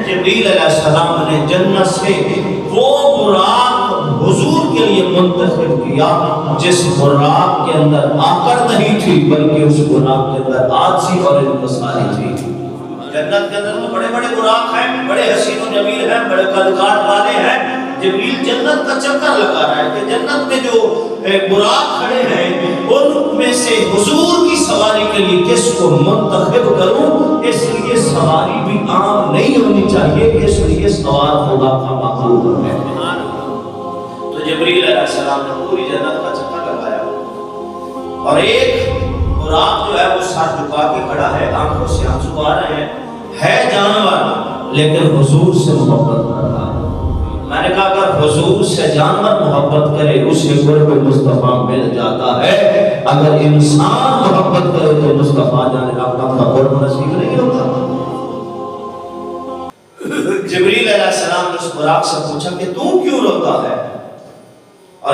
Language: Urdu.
جبریل علیہ السلام نے جنت سے وہ براق حضور کے لیے منتخب کیا جس براق کے اندر آکر نہیں تھی بلکہ اس براق کے اندر آجزی اور انکساری تھی۔ جنت کے اندر تو بڑے بڑے براق ہیں، بڑے حسین و جمیل ہیں، بڑے قدکار والے ہیں۔ جبریل جنت کا چکر لگا رہا ہے کہ جنت میں جو براق کھڑے ہیں ان میں سے حضور کی سواری کے لیے کس کو منتخب کروں، اس لیے سواری بھی عام نہیں ہونی چاہیے، اس لیے سوار خدا کا محبوب ہے۔ تو جبریل علیہ السلام نے پوری جنت کا چکر لگایا اور ایک براق جو ہے وہ سر جھکا کے کھڑا ہے، آنکھوں سے آنسو آ رہے ہیں، ہے جانور لیکن حضور سے محبت کر رہا ہے۔ میں نے کہا اگر حضور سے جانور محبت کرے اسے قرب مصطفیٰ مل جاتا ہے، اگر انسان محبت کرے تو مصطفیٰ جان رحمت کا قرب نصیب نہیں ہوتا۔ جبریل علیہ السلام نے اس براق سے پوچھا کہ تو کیوں روتا ہے؟